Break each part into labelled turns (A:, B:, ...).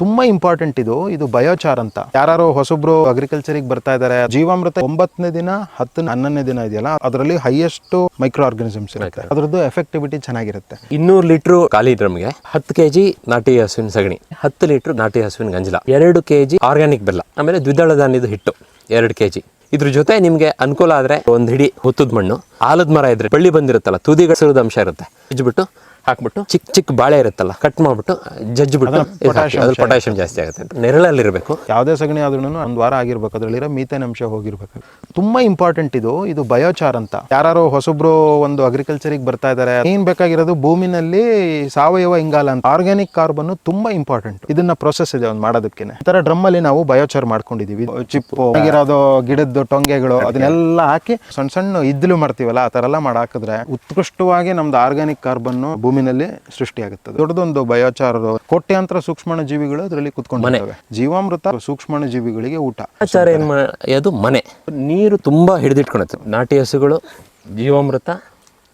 A: ತುಂಬಾ ಇಂಪಾರ್ಟೆಂಟ್ ಇದು ಬಯೋಚಾರ್ ಅಂತ. ಯಾರು ಹೊಸಬ್ರು ಅಗ್ರಿಕಲ್ಚರಿಗೆ ಬರ್ತಾ ಇದಾರೆ, ಜೀವಾಮೃತ 9ನೇ ದಿನ 10 11ನೇ ದಿನ ಇದೆಯಲ್ಲ, ಅದರಲ್ಲಿ ಹೈಯೆಸ್ಟ್ ಮೈಕ್ರೋ ಆರ್ಗನಿಸಮ್ಸ್ ಇರುತ್ತೆ. ಅದರದ್ದು ಎಫೆಕ್ಟಿವಿಟಿ ಚೆನ್ನಾಗಿರುತ್ತೆ.
B: 200 ಲೀಟರ್ ಖಾಲಿ ಡ್ರಮ್ಗೆ 10 kg ನಾಟಿ ಹಸುವಿನ ಸಗಣಿ, 10 ಲೀಟರ್ ನಾಟಿ ಹಸುವಿನ ಗಂಜಲ, 2 kg ಆರ್ಗ್ಯಾನಿಕ್ ಬೆಲ್ಲ, ಆಮೇಲೆ ದ್ವಿದಳ ಧಾನ್ಯದ ಹಿಟ್ಟು 2 kg. ಇದ್ರ ಜೊತೆ ನಿಮ್ಗೆ ಅನುಕೂಲ ಆದ್ರೆ ಒಂದು ಹಿಡಿ ಹುತ್ತದ ಮಣ್ಣು, ಆಲದ ಮರ ಇದ್ರೆ ಬಳ್ಳಿ ಬಂದಿರುತ್ತಲ್ಲ, ತುದಿಗಳ ಅಂಶ ಇರುತ್ತೆ, ಇಜ್ಬಿಟ್ಟು ಹಾಕ್ಬಿಟ್ಟು ಚಿಕ್ಕ ಚಿಕ್ಕ ಬಾಳೆ ಇರುತ್ತಲ್ಲ ಕಟ್ ಮಾಡ್ಬಿಟ್ಟು ಜಜ್ಜಿಬಿಟ್ಟು ಪೊಟ್ಯಾಷಿಯಂ ಜಾಸ್ತಿ ಆಗುತ್ತೆ ಅಂತ. ನೆರಳಲ್ಲಿರಬೇಕು.
A: ಯಾವುದೇ ಸಗಣಿ ಆದ್ರೂ 1 ವಾರ ಆಗಿರ್ಬೇಕು, ಅದರಲ್ಲಿರೋ ಮೀಥೇನ್ ಅಂಶ ಹೋಗಿರ್ಬೇಕು. ತುಂಬಾ ಇಂಪಾರ್ಟೆಂಟ್ ಇದು ಬಯೋಚಾರ್ ಅಂತ. ಯಾರು ಹೊಸಬ್ರು ಒಂದು ಅಗ್ರಿಕಲ್ಚರಿಗೆ ಬರ್ತಾ ಇದಾರೆ, ಏನ್ ಬೇಕಾಗಿರೋದು ಭೂಮಿನಲ್ಲಿ ಸಾವಯವ ಇಂಗಾಲ ಅಂತ, ಆರ್ಗ್ಯಾನಿಕ್ ಕಾರ್ಬನ್ ತುಂಬಾ ಇಂಪಾರ್ಟೆಂಟ್. ಇದನ್ನ ಪ್ರೊಸೆಸ್ ಇದೆ ಒಂದು ಮಾಡೋದಕ್ಕೆ. ಈ ತರ ಡ್ರಮ್ ಅಲ್ಲಿ ನಾವು ಬಯೋಚಾರ್ ಮಾಡ್ಕೊಂಡಿದೀವಿ. ಚಿಪ್ಪು ಆಗಿರೋದು, ಗಿಡದ ಟೊಂಗೆಗಳು, ಅದನ್ನೆಲ್ಲ ಹಾಕಿ ಸಣ್ಣ ಸಣ್ಣ ಇದ್ಲು ಮಾಡ್ತೀವಲ್ಲ, ಆ ತರ ಎಲ್ಲ ಹಾಕಿದ್ರೆ ಉತ್ಕೃಷ್ಟವಾಗಿ ನಮ್ದು ಆರ್ಗ್ಯಾನಿಕ್ ಕಾರ್ಬನ್ ಭೂಮಿನಲ್ಲಿ ಸೃಷ್ಟಿಯಾಗುತ್ತದೆ. ದೊಡ್ಡದೊಂದು ಬಯೋಚಾರ್. ಕೋಟ್ಯಾಂತರ ಸೂಕ್ಷ್ಮಾಣು ಜೀವಿಗಳು ಅದರಲ್ಲಿ ಕುತ್ಕೊಂಡಿರ್ತವೆ. ಜೀವಾಮೃತ ಸೂಕ್ಷ್ಮಾಣು ಜೀವಿಗಳಿಗೆ ಊಟ.
B: ಅದು ಮನೆ ನೀರು ತುಂಬಾ ಹಿಡಿದಿಟ್ಕೊಳುತ್ತೆ. ನಾಟಿ ಹಸುಗಳು, ಜೀವಾಮೃತ,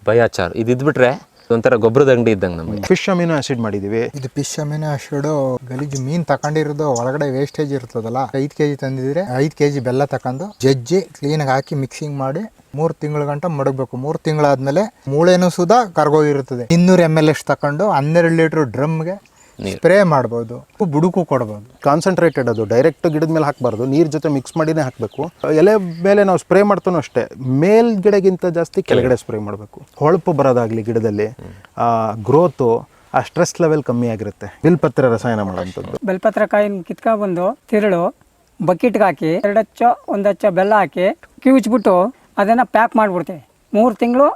B: ಬಯೋಚಾರ್ ಇದಿದ್ಬಿಟ್ರೆ ಒಂಥರ ಗೊಬ್ಬರದ ಅಂಗಡಿ ಇದ್ದಂಗೆ. ನಮಗೆ
A: ಫಿಶ್ ಅಮಿನೋ ಆಸಿಡ್ ಮಾಡಿದೀವಿ.
C: ಇದು ಫಿಶ್ ಅಮಿನೋ ಆಸಿಡ್ ಗಲೀಜು ಮೀನ್ ತಕೊಂಡಿರೋದು ಒಳಗಡೆ ವೇಸ್ಟೇಜ್ ಇರ್ತದಲ್ಲ, 5 kg ತಂದಿದ್ರೆ 5 kg ಬೆಲ್ಲ ತಕೊಂಡು ಜಜ್ಜಿ ಕ್ಲೀನಾಗಿ ಹಾಕಿ ಮಿಕ್ಸಿಂಗ್ ಮಾಡಿ 3 ತಿಂಗಳ ಗಂಟ ಮಡಗಬೇಕು. 3 ತಿಂಗಳಾದ್ಮೇಲೆ ಮೂಳೆನೂ ಸುಧಾ ಕರ್ಗೋಗಿರುತ್ತದೆ. 200 ml ತಕೊಂಡು 12 ಲೀಟರ್ ಡ್ರಮ್ಗೆ ಸ್ಪ್ರೇ ಮಾಡ್ಬೋದು, ಬುಡುಕು ಕೊಡ್ಬೋದು.
A: ಕಾನ್ಸಂಟ್ರೇಟೆಡ್, ಅದು ಡೈರೆಕ್ಟ್ ಗಿಡದ ಮೇಲೆ ಹಾಕಬಾರ್ದು, ನೀರ್ ಜೊತೆ ಮಿಕ್ಸ್ ಮಾಡಿನೇ ಹಾಕಬೇಕು. ಎಲೆ ಮೇಲೆ ನಾವು ಸ್ಪ್ರೇ ಮಾಡ್ತಾನೂ ಅಷ್ಟೇ, ಮೇಲ್ಗಿಡಗಿಂತ ಜಾಸ್ತಿ ಕೆಳಗಡೆ ಸ್ಪ್ರೇ ಮಾಡಬೇಕು. ಹೊಳಪು ಬರೋದಾಗ್ಲಿ ಗಿಡದಲ್ಲಿ, ಗ್ರೋತು, ಆ ಸ್ಟ್ರೆಸ್ ಲೆವೆಲ್ ಕಮ್ಮಿ ಆಗಿರುತ್ತೆ. ಬಿಲ್ಪತ್ರ ರಸಾಯನ ಮಾಡೋಂಥದ್ದು.
D: ಬೆಲ್ಪತ್ರ ಕಾಯಿನ ಕಿತ್ಕೊಂಡ್ಬಂದು ತಿರುಳು ಬಕೆಟ್ಗೆ ಹಾಕಿ 2 ಹಚ್ಚ 1 ಹಚ್ಚ ಬೆಲ್ಲ ಹಾಕಿ ಕಿವುಚ್ಬಿಟ್ಟು ಅದನ್ನು ಪ್ಯಾಕ್ ಮಾಡಿಬಿಡ್ತೇವೆ. 3 ತಿಂಗಳು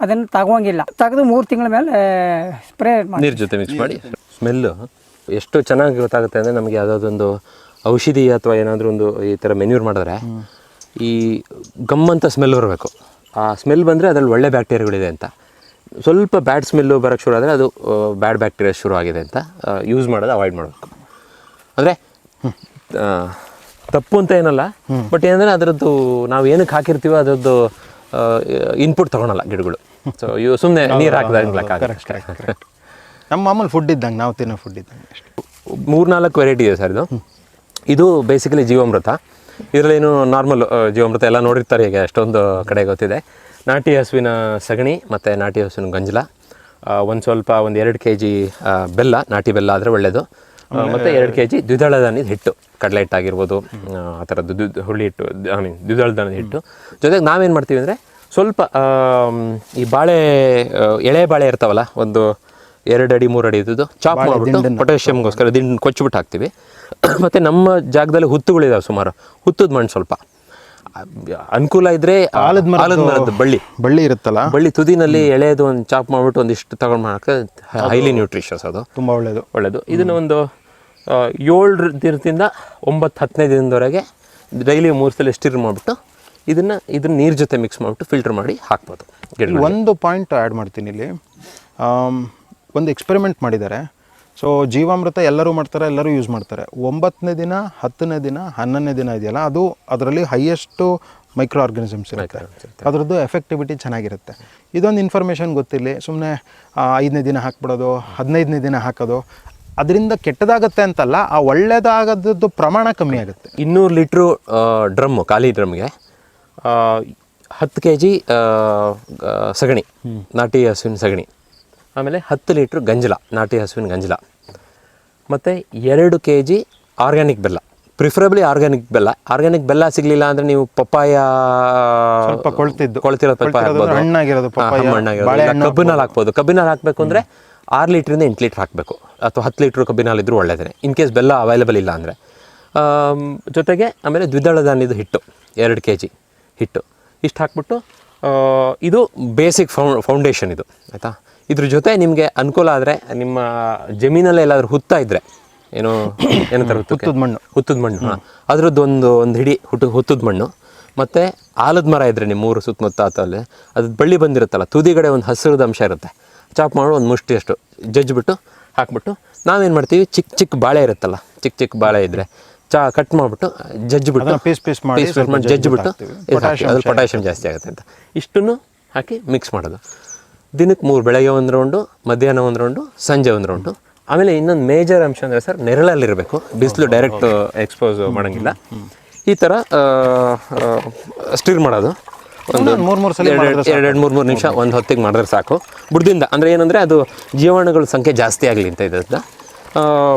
D: ಅದನ್ನು ತಗೋಂಗಿಲ್ಲ. ತೆಗೆದು 3 ತಿಂಗಳ ಮೇಲೆ ಸ್ಪ್ರೇ
B: ನೀರು ಜೊತೆ ಮಿಕ್ಸ್ ಮಾಡಿ. ಸ್ಮೆಲ್ಲು ಎಷ್ಟು ಚೆನ್ನಾಗಿ ಗೊತ್ತಾಗುತ್ತೆ ಅಂದರೆ, ನಮಗೆ ಯಾವುದಾದೊಂದು ಔಷಧಿ ಅಥವಾ ಏನಾದರೂ ಒಂದು ಈ ಥರ ಮೆನ್ಯೂರ್ ಮಾಡಿದ್ರೆ ಈ ಗಮ್ಮಂತ ಸ್ಮೆಲ್ ಬರಬೇಕು. ಆ ಸ್ಮೆಲ್ ಬಂದರೆ ಅದರಲ್ಲಿ ಒಳ್ಳೆ ಬ್ಯಾಕ್ಟೀರಿಯಾಗಳಿದೆ ಅಂತ. ಸ್ವಲ್ಪ ಬ್ಯಾಡ್ ಸ್ಮೆಲ್ಲು ಬರೋಕ್ಕೆ ಶುರು ಆದರೆ ಅದು ಬ್ಯಾಡ್ ಬ್ಯಾಕ್ಟೀರಿಯಾ ಶುರು ಆಗಿದೆ ಅಂತ ಯೂಸ್ ಮಾಡೋದು ಅವಾಯ್ಡ್ ಮಾಡಬೇಕು. ಅಂದರೆ ತಪ್ಪು ಅಂತ ಏನಲ್ಲ, ಬಟ್ ಏನಂದರೆ ಅದರದ್ದು ನಾವು ಏನಕ್ಕೆ ಹಾಕಿರ್ತೀವೋ ಅದರದ್ದು ಇನ್ಪುಟ್ ತೊಗೊಳಲ್ಲ ಗಿಡಗಳು. ಸೊ ಇವು ಸುಮ್ಮನೆ ನೀರು ಹಾಕಿದಾಗ
A: ನಮ್ಮ ಮಾಮೂಲಿ ಫುಡ್ ಇದ್ದಂಗೆ, ನಾವು ತಿನ್ನೋ ಫುಡ್ ಇದ್ದಂಗೆ ಅಷ್ಟೇ.
B: 3-4 ವೆರೈಟಿ ಇದೆ ಸರ್ ಇದು ಬೇಸಿಕಲಿ ಜೀವಾಮೃತ. ಇದರಲ್ಲೇನು ನಾರ್ಮಲ್ ಜೀವಾಮೃತ ಎಲ್ಲ ನೋಡಿರ್ತಾರೆ, ಈಗ ಎಷ್ಟೊಂದು ಕಡೆ ಗೊತ್ತಿದೆ. ನಾಟಿ ಹಸುವಿನ ಸಗಣಿ ಮತ್ತು ನಾಟಿ ಹಸುವಿನ ಗಂಜಲ, ಒಂದು 2 kg ಬೆಲ್ಲ, ನಾಟಿ ಬೆಲ್ಲ ಆದರೆ ಒಳ್ಳೆಯದು, ಮತ್ತು 2 kg ದ್ವಿದಳ ಧಾನ್ಯದ ಹಿಟ್ಟು, ಕಡಲೆ ಹಿಟ್ಟಾಗಿರ್ಬೋದು, ಆ ಥರದ್ದು ಹುಳಿ ಹಿಟ್ಟು, ದ್ವಿದಳ ಧಾನ್ಯದ ಹಿಟ್ಟು. ಜೊತೆಗೆ ನಾವೇನು ಮಾಡ್ತೀವಿ ಅಂದರೆ ಸ್ವಲ್ಪ ಈ ಬಾಳೆ, ಎಳೆ ಬಾಳೆ ಇರ್ತಾವಲ್ಲ, ಒಂದು 2 ಅಡಿ 3 ಅಡಿ ಇದ್ದು ಚಾಪ್ ಮಾಡಿಬಿಟ್ಟು ಪೊಟ್ಯಾಷಿಯಮ್ಗೋಸ್ಕರ ದಿಂಡು ಕೊಚ್ಚಿಬಿಟ್ಟು ಹಾಕ್ತೀವಿ. ಮತ್ತು ನಮ್ಮ ಜಾಗದಲ್ಲಿ ಹುತ್ತುಗಳಿದಾವೆ ಸುಮಾರು, ಹುತ್ತದ ಮಣ್ಣು ಸ್ವಲ್ಪ ಅನುಕೂಲ ಇದ್ದರೆ ಆಲದ ಮರದ ಬಳ್ಳಿ ಇರುತ್ತಲ್ಲ, ಬಳ್ಳಿ ತುದಿನಲ್ಲಿ ಎಳೆದು ಒಂದು ಚಾಪ್ ಮಾಡಿಬಿಟ್ಟು ಒಂದಿಷ್ಟು ತಗೊಂಡು ಮಾಡೋಕ್ಕೆ ಹೈಲಿ ನ್ಯೂಟ್ರಿಷಸ್, ಅದು ತುಂಬ ಒಳ್ಳೆಯದು. ಇದನ್ನು ಒಂದು 7 ದಿನದಿಂದ 9-10ನೇ ದಿನದವರೆಗೆ ಡೈಲಿ 3 ಸಲ ಸ್ಟಿರ್ ಮಾಡಿಬಿಟ್ಟು ಇದನ್ನು ನೀರು ಜೊತೆ ಮಿಕ್ಸ್ ಮಾಡಿಬಿಟ್ಟು ಫಿಲ್ಟರ್ ಮಾಡಿ ಹಾಕ್ಬೋದು.
A: ಒಂದು ಪಾಯಿಂಟ್ ಆ್ಯಡ್ ಮಾಡ್ತೀನಿ ಇಲ್ಲಿ. ಒಂದು ಎಕ್ಸ್ಪೆರಿಮೆಂಟ್ ಮಾಡಿದ್ದಾರೆ. ಸೊ ಜೀವಾಮೃತ ಎಲ್ಲರೂ ಮಾಡ್ತಾರೆ, ಎಲ್ಲರೂ ಯೂಸ್ ಮಾಡ್ತಾರೆ. 9ನೇ ದಿನ 10ನೇ ದಿನ 11ನೇ ದಿನ ಇದೆಯಲ್ಲ, ಅದು ಅದರಲ್ಲಿ ಹೈಯೆಸ್ಟು ಮೈಕ್ರೋ ಆರ್ಗನಿಸಮ್ಸ್ ಇರುತ್ತೆ. ಅದರದ್ದು ಎಫೆಕ್ಟಿವಿಟಿ ಚೆನ್ನಾಗಿರುತ್ತೆ. ಇದೊಂದು ಇನ್ಫಾರ್ಮೇಷನ್ ಗೊತ್ತಿಲ್ಲ, ಸುಮ್ಮನೆ 5ನೇ ದಿನ ಹಾಕ್ಬಿಡೋದು, 15ನೇ ದಿನ ಹಾಕೋದು, ಅದರಿಂದ ಕೆಟ್ಟದಾಗತ್ತೆ ಅಂತಲ್ಲ, ಆ ಒಳ್ಳೇದಾಗದ್ದು ಪ್ರಮಾಣ ಕಮ್ಮಿ ಆಗುತ್ತೆ.
B: 200 ಲೀಟ್ರು ಡ್ರಮ್ಮು, ಖಾಲಿ ಡ್ರಮ್ಗೆ 10 kg ಸಗಣಿ, ನಾಟಿ ಹಸುವಿನ ಸಗಣಿ, ಆಮೇಲೆ 10 ಲೀಟ್ರ್ ಗಂಜಲ, ನಾಟಿ ಹಸುವಿನ ಗಂಜಲ, ಮತ್ತು 2 kg ಆರ್ಗ್ಯಾನಿಕ್ ಬೆಲ್ಲ, ಪ್ರಿಫರಬ್ಲಿ ಆರ್ಗ್ಯಾನಿಕ್ ಬೆಲ್ಲ. ಆರ್ಗ್ಯಾನಿಕ್ ಬೆಲ್ಲ ಸಿಗಲಿಲ್ಲ ಅಂದರೆ ನೀವು ಪಪ್ಪಾಯ,
A: ಸ್ವಲ್ಪ
B: ಕೊಳ್ತಿರೋ ಪಪ್ಪಾಯ ಹಾಕ್ಬೋದು, ಹಣ್ಣಾಗಿರೋದು ಕಬ್ಬಿನಲ್ಲಿ ಹಾಕ್ಬೋದು. ಕಬ್ಬಿನಲ್ಲಿ ಹಾಕಬೇಕು ಅಂದರೆ 6 ಲೀಟ್ರಿಂದ 8 ಲೀಟ್ರ್ ಹಾಕಬೇಕು, ಅಥವಾ 10 ಲೀಟ್ರ್ ಕಬ್ಬಿನಲ್ಲಿ ಇದ್ರೂ ಒಳ್ಳೆಯದೇ, ಇನ್ ಕೇಸ್ ಬೆಲ್ಲ ಅವೈಲೇಬಲ್ ಇಲ್ಲ ಅಂದರೆ. ಜೊತೆಗೆ ಆಮೇಲೆ ದ್ವಿದಳ ಧಾನ್ಯದ ಹಿಟ್ಟು 2 kg ಹಿಟ್ಟು, ಇಷ್ಟು ಹಾಕ್ಬಿಟ್ಟು, ಇದು ಬೇಸಿಕ್ ಫೌಂಡೇಶನ್ ಇದು, ಆಯಿತಾ. ಇದ್ರ ಜೊತೆ ನಿಮಗೆ ಅನುಕೂಲ ಆದರೆ ನಿಮ್ಮ ಜಮೀನಲ್ಲೇ ಎಲ್ಲಾದರೂ ಹುತ್ತ ಇದ್ದರೆ, ಏನಂತಾರೆ ಹುತ್ತದ ಮಣ್ಣು, ಅದರದ್ದು ಒಂದು ಹಿಡಿ ಹುತ್ತದ ಮಣ್ಣು, ಮತ್ತು ಆಲದ ಮರ ಇದ್ದರೆ ನಿಮ್ಮ ಊರು ಸುತ್ತಮುತ್ತ ಆತಲ್ಲಿ ಅದು ಬಳ್ಳಿ ಬಂದಿರುತ್ತಲ್ಲ, ತುದಿಗಡೆ ಒಂದು ಹಸಿರದ ಅಂಶ ಇರುತ್ತೆ, ಚಾಪ್ ಮಾಡಿ ಒಂದು ಮುಷ್ಟಿಯಷ್ಟು ಜಜ್ಜಿಬಿಟ್ಟು ಹಾಕ್ಬಿಟ್ಟು, ನಾವೇನು ಮಾಡ್ತೀವಿ, ಚಿಕ್ಕ ಬಾಳೆ ಇರುತ್ತಲ್ಲ, ಚಿಕ್ಕ ಬಾಳೆ ಇದ್ದರೆ ಕಟ್ ಮಾಡಿಬಿಟ್ಟು ಜಜ್ಜಿಬಿಟ್ಟು ಪೀಸ್ ಮಾಡಿ ಜಜ್ಜಿಬಿಟ್ಟು ಅದು ಪೊಟ್ಯಾಷಿಯಂ ಜಾಸ್ತಿ ಆಗುತ್ತೆ ಅಂತ ಇಷ್ಟನ್ನು ಹಾಕಿ ಮಿಕ್ಸ್ ಮಾಡೋದು. ದಿನಕ್ಕೆ 3, ಬೆಳಗ್ಗೆ 1 ರೌಂಡು, ಮಧ್ಯಾಹ್ನ 1 ರೌಂಡು, ಸಂಜೆ 1 ರೌಂಡು, ಆಮೇಲೆ ಇನ್ನೊಂದು ಮೇಜರ್ ಅಂಶ ಅಂದರೆ ಸರ್ ನೆರಳಲ್ಲಿರಬೇಕು, ಬಿಸಿಲು ಡೈರೆಕ್ಟ್ ಎಕ್ಸ್ಪೋಸ್ ಮಾಡೋಂಗಿಲ್ಲ. ಈ ಥರ ಸ್ಟಿರ್ ಮಾಡೋದು ಒಂದು 2-3 ನಿಮಿಷ ಒಂದು ಹೊತ್ತಿಗೆ ಮಾಡಿದ್ರೆ ಸಾಕು. ಬುಡದಿಂದ ಅಂದರೆ ಏನಂದರೆ ಅದು ಜೀವಾಣುಗಳ ಸಂಖ್ಯೆ ಜಾಸ್ತಿ ಆಗಲಿ ಅಂತ ಇದರಿಂದ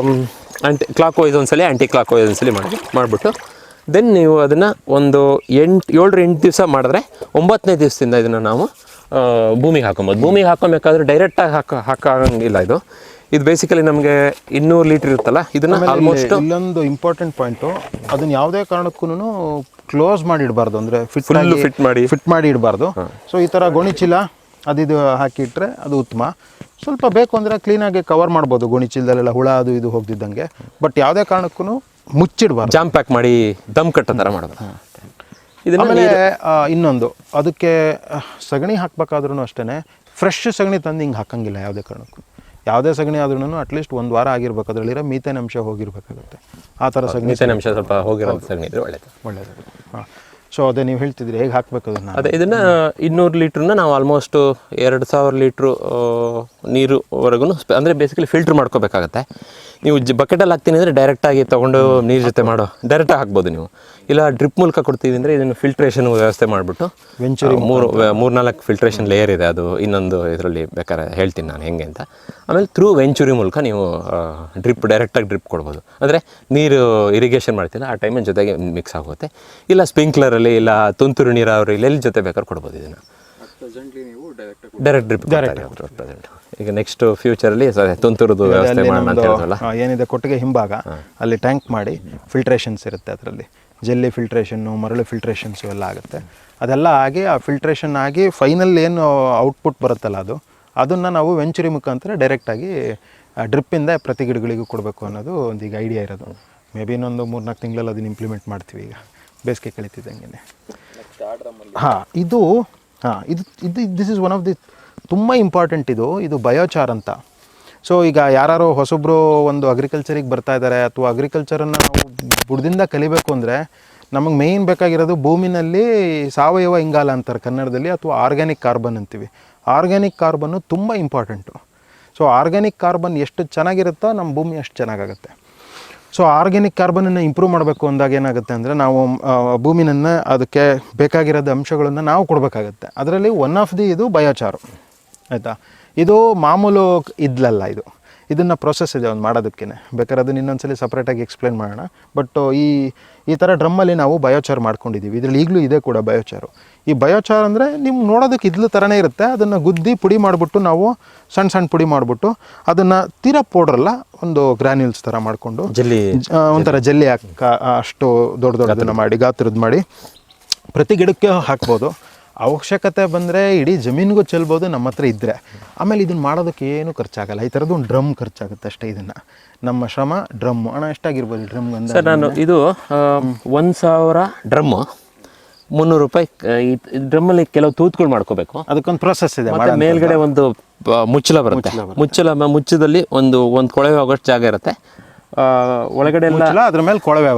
B: ಕ್ಲಾಕ್ ವೈಸ್ ಒಂದ್ಸಲಿ ಆ್ಯಂಟಿ ಕ್ಲಾಕ್ ವೈಸ್ ಒಂದ್ಸಲಿ ಮಾಡಿಬಿಟ್ಟು ದೆನ್ ನೀವು ಅದನ್ನು ಒಂದು 7-8 ದಿವಸ ಮಾಡಿದ್ರೆ 9ನೇ ದಿವಸದಿಂದ ಇದನ್ನು ನಾವು ಭೂಮಿಗೆ ಹಾಕೊಬೋದು. ಭೂಮಿಗೆ ಹಾಕೊಬೇಕಾದ್ರೆ ಡೈರೆಕ್ಟಾಗಿ ಹಾಕೋಂಗಿಲ್ಲ. ಇದು ಬೇಸಿಕಲಿ ನಮಗೆ 200 ಲೀಟ್ರ್ ಇರುತ್ತಲ್ಲ, ಇದನ್ನು ಆಲ್ಮೋಸ್ಟ್
A: ಇಲ್ಲೊಂದು ಇಂಪಾರ್ಟೆಂಟ್ ಪಾಯಿಂಟು, ಅದನ್ನ ಯಾವುದೇ ಕಾರಣಕ್ಕೂ ಕ್ಲೋಸ್ ಮಾಡಿ ಇಡಬಾರ್ದು, ಅಂದರೆ ಫಿಟ್ ಮಾಡಿ ಇಡಬಾರ್ದು. ಸೊ ಈ ಥರ ಗೋಣಿಚೀಲ ಅದಿದು ಹಾಕಿಟ್ರೆ ಅದು ಉತ್ತಮ. ಸ್ವಲ್ಪ ಬೇಕು ಅಂದರೆ ಕ್ಲೀನಾಗಿ ಕವರ್ ಮಾಡ್ಬೋದು ಗೋಣಿಚೀಲದಲ್ಲೆಲ್ಲ ಹುಳ ಅದು ಇದು ಹೋಗ್ತಿದ್ದಂಗೆ, ಬಟ್ ಯಾವುದೇ ಕಾರಣಕ್ಕೂ ಮುಚ್ಚಿಡಬಾರ್ದು.
B: ಜಾಮ್ ಪ್ಯಾಕ್ ಮಾಡಿ ದಮ್ ಕಟ್ಟೋ ಥರ ಮಾಡೋದು.
A: ಆಮೇಲೆ ಇನ್ನೊಂದು, ಅದಕ್ಕೆ ಸಗಣಿ ಹಾಕ್ಬೇಕಾದ್ರೂ ಅಷ್ಟೇ ಫ್ರೆಶ್ ಸಗಣಿ ತಂದು ಹಿಂಗೆ ಹಾಕಂಗಿಲ್ಲ ಯಾವುದೇ ಕಾರಣಕ್ಕೂ. ಯಾವುದೇ ಸಗಣಿ ಆದ್ರೂ ಅಟ್ಲೀಸ್ಟ್ 1 ವಾರ ಆಗಿರ್ಬೇಕು, ಅದರಲ್ಲಿರೋ ಮೀಥೇನ್ ಅಂಶ ಹೋಗಿರ್ಬೇಕಾಗುತ್ತೆ. ಆ ಥರ ಸಗಣಿ
B: ಮೀಥೇನ್ ಅಂಶ ಸ್ವಲ್ಪ ಹೋಗಿರೋ ಸಗಣಿ ಇದ್ರೆ
A: ಒಳ್ಳೆಯದು. ಹಾಂ, ಸೊ ಅದೇ ನೀವು ಹೇಳ್ತಿದ್ರಿ ಹೇಗೆ ಹಾಕಬೇಕು ಅದನ್ನು.
B: ಅದೇ ಇದನ್ನು 200 ಲೀಟ್ರನ್ನ ನಾವು ಆಲ್ಮೋಸ್ಟ್ 2000 ಲೀಟ್ರು ನೀರುವರೆಗೂ ಅಂದರೆ ಬೇಸಿಕಲಿ ಫಿಲ್ಟ್ರ್ ಮಾಡ್ಕೋಬೇಕಾಗತ್ತೆ. ನೀವು ಬಕೆಟಲ್ಲಿ ಹಾಕ್ತೀನಿ ಅಂದರೆ ಡೈರೆಕ್ಟಾಗಿ ತೊಗೊಂಡು ನೀರು ಜೊತೆ ಡೈರೆಕ್ಟಾಗಿ ಹಾಕ್ಬೋದು ನೀವು. ಇಲ್ಲ ಡ್ರಿಪ್ ಮೂಲಕ ಕೊಡ್ತೀವಿ ಅಂದರೆ ಇದನ್ನು ಫಿಲ್ಟ್ರೇಷನ್ ವ್ಯವಸ್ಥೆ ಮಾಡಿಬಿಟ್ಟು ವೆಂಚುರಿ 3-4 ಫಿಲ್ಟ್ರೇಷನ್ ಲೇಯರ್ ಇದೆ. ಅದು ಇನ್ನೊಂದು ಇದರಲ್ಲಿ ಬೇಕಾದ್ರೆ ಹೇಳ್ತೀನಿ ನಾನು ಹೆಂಗೆ ಅಂತ. ಆಮೇಲೆ ಥ್ರೂ ವೆಂಚುರಿ ಮೂಲಕ ನೀವು ಡೈರೆಕ್ಟಾಗಿ ಡ್ರಿಪ್ ಕೊಡ್ಬೋದು. ಅಂದರೆ ನೀರು ಇರಿಗೇಷನ್ ಮಾಡ್ತಿಲ್ಲ ಆ ಟೈಮಿನ ಜೊತೆಗೆ ಮಿಕ್ಸ್ ಆಗುತ್ತೆ. ಇಲ್ಲ ಸ್ಪ್ರಿಂಕ್ಲರಲ್ಲಿ ಇಲ್ಲ ತುಂತುರು ನೀರಾವರಿ ಎಲ್ಲಿ ಜೊತೆ ಬೇಕಾದ್ರೆ ಕೊಡ್ಬೋದು ಇದನ್ನು. Direct drip present. ಈಗ ನೆಕ್ಸ್ಟ್ ಫ್ಯೂಚರಲ್ಲಿ ತುಂತುರುದು ವ್ಯವಸ್ಥೆ ಮಾಡೋಣ ಅಂತ ಹೇಳಿದ್ರಲ್ಲ,
A: ಏನಿದೆ ಕೊಟ್ಟಿಗೆ ಹಿಂಭಾಗ ಅಲ್ಲಿ ಟ್ಯಾಂಕ್ ಮಾಡಿ ಫಿಲ್ಟ್ರೇಷನ್ಸ್ ಇರುತ್ತೆ. ಅದರಲ್ಲಿ ಜೆಲ್ಲಿ ಫಿಲ್ಟ್ರೇಷನ್ನು, ಮರಳು ಫಿಲ್ಟ್ರೇಷನ್ಸು ಎಲ್ಲ ಆಗುತ್ತೆ. ಅದೆಲ್ಲ ಆಗಿ ಆ ಫಿಲ್ಟ್ರೇಷನ್ ಆಗಿ ಫೈನಲ್ ಏನು ಔಟ್ಪುಟ್ ಬರುತ್ತಲ್ಲ ಅದನ್ನು ನಾವು ವೆಂಚುರಿ ಮುಖಾಂತರ ಡೈರೆಕ್ಟಾಗಿ ಡ್ರಿಪ್ಪಿಂದ ಪ್ರತಿ ಗಿಡಗಳಿಗೂ ಕೊಡಬೇಕು ಅನ್ನೋದು ಒಂದು ಈಗ ಐಡಿಯಾ ಇರೋದು. ಮೇ ಬಿ ಇನ್ನೊಂದು 3-4 ತಿಂಗಳಲ್ಲಿ ಅದನ್ನು ಇಂಪ್ಲಿಮೆಂಟ್ ಮಾಡ್ತೀವಿ. ಈಗ ಬೇಸಿಗೆ ಕಳೀತಿದ್ದಂಗೆ ಇದು this is one of the ತುಂಬ ಇಂಪಾರ್ಟೆಂಟ್. ಇದು ಬಯೋಚಾರ್ ಅಂತ. ಸೊ ಈಗ ಯಾರು ಹೊಸೊಬ್ಬರು ಒಂದು ಅಗ್ರಿಕಲ್ಚರಿಗೆ ಬರ್ತಾ ಇದ್ದಾರೆ ಅಥವಾ ಅಗ್ರಿಕಲ್ಚರನ್ನು ನಾವು ಬುಡದಿಂದ ಕಲಿಬೇಕು ಅಂದರೆ ನಮಗೆ ಮೇಯ್ನ್ ಬೇಕಾಗಿರೋದು ಭೂಮಿನಲ್ಲಿ ಸಾವಯವ ಇಂಗಾಲ ಅಂತಾರೆ ಕನ್ನಡದಲ್ಲಿ, ಅಥವಾ ಆರ್ಗ್ಯಾನಿಕ್ ಕಾರ್ಬನ್ ಅಂತೀವಿ. ಆರ್ಗ್ಯಾನಿಕ್ ಕಾರ್ಬನ್ನು ತುಂಬ ಇಂಪಾರ್ಟೆಂಟು. ಸೊ ಆರ್ಗ್ಯಾನಿಕ್ ಕಾರ್ಬನ್ ಎಷ್ಟು ಚೆನ್ನಾಗಿರುತ್ತೋ ನಮ್ಮ ಭೂಮಿ ಅಷ್ಟು ಚೆನ್ನಾಗಾಗುತ್ತೆ. ಸೊ ಆರ್ಗ್ಯಾನಿಕ್ ಕಾರ್ಬನನ್ನು ಇಂಪ್ರೂವ್ ಮಾಡಬೇಕು ಅಂದಾಗ ಏನಾಗುತ್ತೆ ಅಂದರೆ ನಾವು ಭೂಮಿನನ್ನು ಅದಕ್ಕೆ ಬೇಕಾಗಿರೋದು ಅಂಶಗಳನ್ನು ನಾವು ಕೊಡಬೇಕಾಗತ್ತೆ. ಅದರಲ್ಲಿ ಒನ್ ಆಫ್ ದಿ ಇದು ಬಯೋಚಾರು, ಆಯಿತಾ. ಇದು ಮಾಮೂಲು ಇದ್ಲಲ್ಲ, ಇದನ್ನು ಪ್ರೊಸೆಸ್ ಇದೆ ಒಂದು ಮಾಡೋದಕ್ಕೆ. ಬೇಕಾದ್ರೆ ಅದನ್ನು ಇನ್ನೊಂದ್ಸಲಿ ಸಪ್ರೇಟಾಗಿ ಎಕ್ಸ್ಪ್ಲೇನ್ ಮಾಡೋಣ. ಬಟ್ ಈ ಥರ ಡ್ರಮ್ಮಲ್ಲಿ ನಾವು ಬಯೋಚಾರ್ ಮಾಡ್ಕೊಂಡಿದ್ದೀವಿ. ಇದರಲ್ಲಿ ಈಗಲೂ ಇದೆ ಕೂಡ ಬಯೋಚಾರು. ಈ ಬಯೋಚಾರ್ ಅಂದರೆ ನಿಮ್ಗೆ ನೋಡೋದಕ್ಕೆ ಇದ್ಲು ಥರನೇ ಇರುತ್ತೆ. ಅದನ್ನು ಗುದ್ದಿ ಪುಡಿ ಮಾಡಿಬಿಟ್ಟು ನಾವು ಸಣ್ಣ ಪುಡಿ ಮಾಡಿಬಿಟ್ಟು ಅದನ್ನು ತೀರಾ ಪೌಡ್ರಲ್ಲ, ಒಂದು ಗ್ರ್ಯಾನ್ಯೂಲ್ಸ್ ಥರ ಮಾಡಿಕೊಂಡು ಒಂಥರ ಜಲ್ಲಿ ಅಷ್ಟು ದೊಡ್ಡದನ್ನು ಮಾಡಿ ಗಾತ್ರದ್ದು ಮಾಡಿ ಪ್ರತಿ ಗಿಡಕ್ಕೆ ಹಾಕ್ಬೋದು. ಅವಶ್ಯಕತೆ ಬಂದರೆ ಇಡೀ ಜಮೀನಿಗೂ ಚೆಲ್ಬೋದು ನಮ್ಮ ಹತ್ರ ಇದ್ದರೆ. ಆಮೇಲೆ ಇದನ್ನು ಮಾಡೋದಕ್ಕೆ ಏನು ಖರ್ಚಾಗಲ್ಲ. ಈ ಥರದ್ದು ಒಂದು ಡ್ರಮ್ ಖರ್ಚಾಗುತ್ತೆ ಅಷ್ಟೇ. ಇದನ್ನು ನಮ್ಮ ಶ್ರಮ ಡ್ರಮ್ಮು ಹಣ ಎಷ್ಟಾಗಿರ್ಬೋದು ಡ್ರಮ್ಗೆ ಅಂತ
B: ಸರ್? ನಾನು ಇದು 1000 ಡ್ರಮ್ಮು 300 ರೂಪಾಯಿ. ಈ ಡ್ರಮ್ಮಲ್ಲಿ ಕೆಲವು ತೂತ್ಗಳು ಮಾಡ್ಕೋಬೇಕು,
A: ಅದಕ್ಕೊಂದು ಪ್ರೊಸೆಸ್ ಇದೆ.
B: ಮತ್ತೆ ಮೇಲ್ಗಡೆ ಒಂದು ಮುಚ್ಚಳ ಬರುತ್ತೆ. ಮುಚ್ಚದಲ್ಲಿ ಒಂದು ಕೊಳವೆ ಆಗೋಷ್ಟು ಜಾಗ ಇರುತ್ತೆ. ಒಳಗಡೆ ಎಲ್ಲ
A: ಅದ್ರ ಮೇಲೆ ಕೊಳವೆ.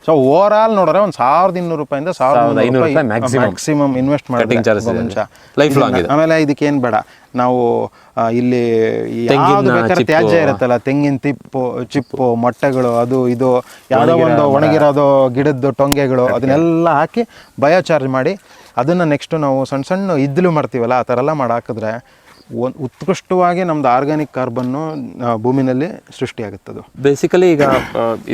A: ಸೊ ಓವರ್ ಆಲ್ ನೋಡಿದ್ರೆ ಒಂದು 1200 ರೂಪಾಯಿಂದ 1500 ರೂಪಾಯಿ ಮ್ಯಾಕ್ಸಿಮಮ್ ಇನ್ವೆಸ್ಟ್ ಮಾಡಿ. ಆಮೇಲೆ ಇದಕ್ಕೇನು ಬೇಡ, ನಾವು ಇಲ್ಲಿ ಬೇಕಾದ್ರೆ ತ್ಯಾಜ್ಯ ಇರುತ್ತಲ್ಲ, ತೆಂಗಿನ ಚಿಪ್ಪು ಮೊಟ್ಟೆಗಳು, ಅದು ಇದು ಯಾವುದೋ ಒಂದು ಒಣಗಿರೋದು ಗಿಡದ್ದು ಟೊಂಗೆಗಳು, ಅದನ್ನೆಲ್ಲ ಹಾಕಿ ಬಯೋಚಾರ್ಜ್ ಮಾಡಿ ಅದನ್ನು ನೆಕ್ಸ್ಟು ನಾವು ಸಣ್ಣ ಇದ್ಲು ಮಾಡ್ತೀವಲ್ಲ ಆ ಥರ ಎಲ್ಲ ಮಾಡಿ ಹಾಕಿದ್ರೆ ಉತ್ಕೃಷ್ಟವಾಗಿ ನಮ್ದು ಆರ್ಗ್ಯಾನಿಕ್ ಕಾರ್ಬನ್ನು ಭೂಮಿನಲ್ಲಿ ಸೃಷ್ಟಿಯಾಗುತ್ತದೆ.
B: ಬೇಸಿಕಲಿ ಈಗ